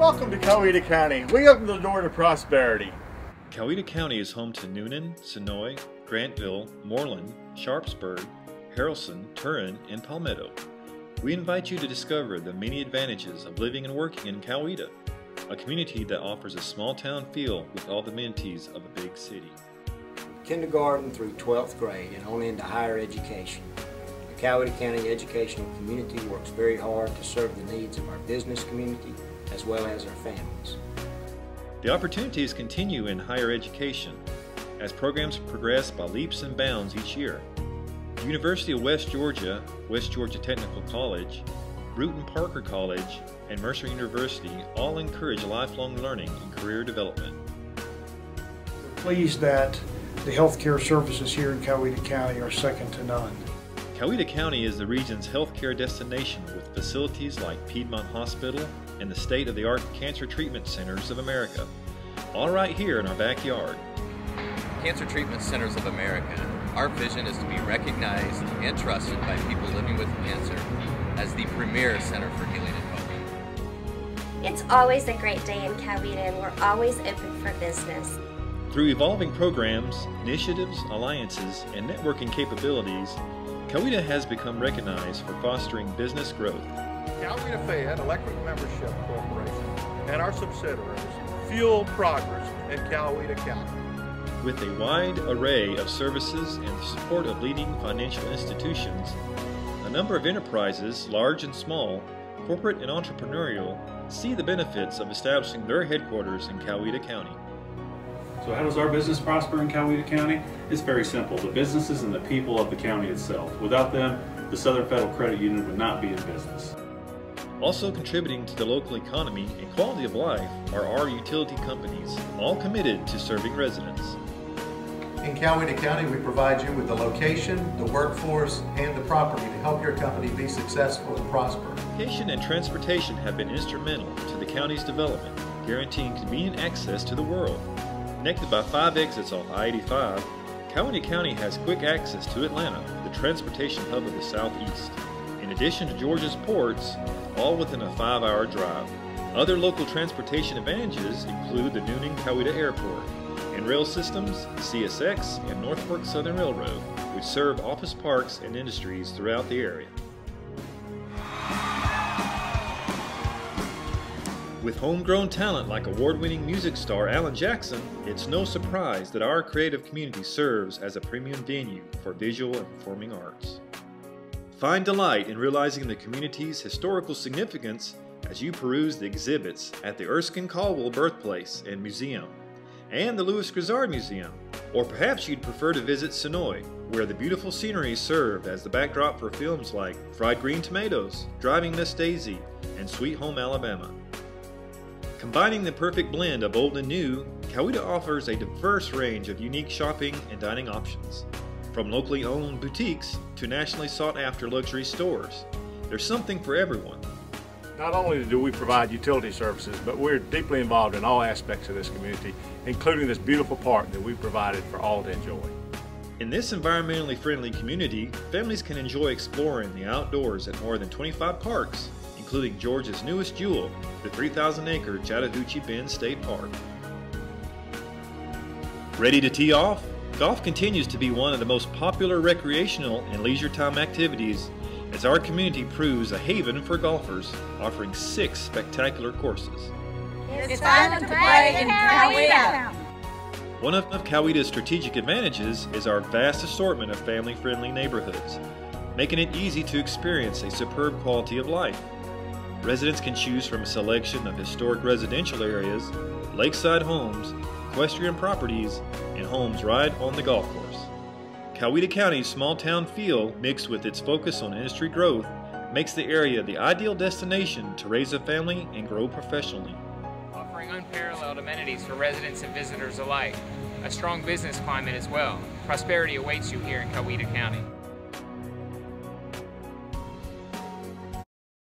Welcome to Coweta County. We open the door to prosperity. Coweta County is home to Newnan, Sonoy, Grantville, Moreland, Sharpsburg, Harrelson, Turin, and Palmetto. We invite you to discover the many advantages of living and working in Coweta, a community that offers a small town feel with all the amenities of a big city. Kindergarten through 12th grade and on into higher education. The Coweta County educational community works very hard to serve the needs of our business community as well as our families. The opportunities continue in higher education as programs progress by leaps and bounds each year. The University of West Georgia Technical College, Bruton Parker College, and Mercer University all encourage lifelong learning and career development. We're pleased that the healthcare services here in Coweta County are second to none. Coweta County is the region's healthcare destination with facilities like Piedmont Hospital and the state-of-the-art Cancer Treatment Centers of America, all right here in our backyard. Cancer Treatment Centers of America, our vision is to be recognized and trusted by people living with cancer as the premier center for healing and hope. It's always a great day in Coweta, and we're always open for business. Through evolving programs, initiatives, alliances, and networking capabilities, Coweta has become recognized for fostering business growth. Coweta Fayette Electric Membership Corporation and our subsidiaries fuel progress in Coweta County. With a wide array of services and the support of leading financial institutions, a number of enterprises, large and small, corporate and entrepreneurial, see the benefits of establishing their headquarters in Coweta County. So how does our business prosper in Coweta County? It's very simple. The businesses and the people of the county itself. Without them, the Southern Federal Credit Union would not be in business. Also contributing to the local economy and quality of life are our utility companies, all committed to serving residents. In Coweta County, we provide you with the location, the workforce, and the property to help your company be successful and prosper. Location and transportation have been instrumental to the county's development, guaranteeing convenient access to the world. Connected by 5 exits off I-85, Coweta County has quick access to Atlanta, the transportation hub of the Southeast. In addition to Georgia's ports, all within a 5-hour drive. Other local transportation advantages include the Newnan-Coweta Airport and rail systems, CSX and Norfolk Southern Railroad, which serve office parks and industries throughout the area. With homegrown talent like award-winning music star Alan Jackson, it's no surprise that our creative community serves as a premium venue for visual and performing arts. Find delight in realizing the community's historical significance as you peruse the exhibits at the Erskine Caldwell Birthplace and Museum and the Louis Grizzard Museum. Or perhaps you'd prefer to visit Sonoy, where the beautiful scenery served as the backdrop for films like Fried Green Tomatoes, Driving Miss Daisy, and Sweet Home Alabama. Combining the perfect blend of old and new, Coweta offers a diverse range of unique shopping and dining options. From locally owned boutiques to nationally sought-after luxury stores, there's something for everyone. Not only do we provide utility services, but we're deeply involved in all aspects of this community, including this beautiful park that we've provided for all to enjoy. In this environmentally friendly community, families can enjoy exploring the outdoors at more than 25 parks, including Georgia's newest jewel, the 3,000-acre Chattahoochee Bend State Park. Ready to tee off? Golf continues to be one of the most popular recreational and leisure time activities as our community proves a haven for golfers, offering 6 spectacular courses. It's time to play in Coweta! One of Coweta's strategic advantages is our vast assortment of family-friendly neighborhoods, making it easy to experience a superb quality of life. Residents can choose from a selection of historic residential areas, lakeside homes, equestrian properties, and homes right on the golf course. Coweta County's small town feel, mixed with its focus on industry growth, makes the area the ideal destination to raise a family and grow professionally. Offering unparalleled amenities for residents and visitors alike, a strong business climate as well. Prosperity awaits you here in Coweta County.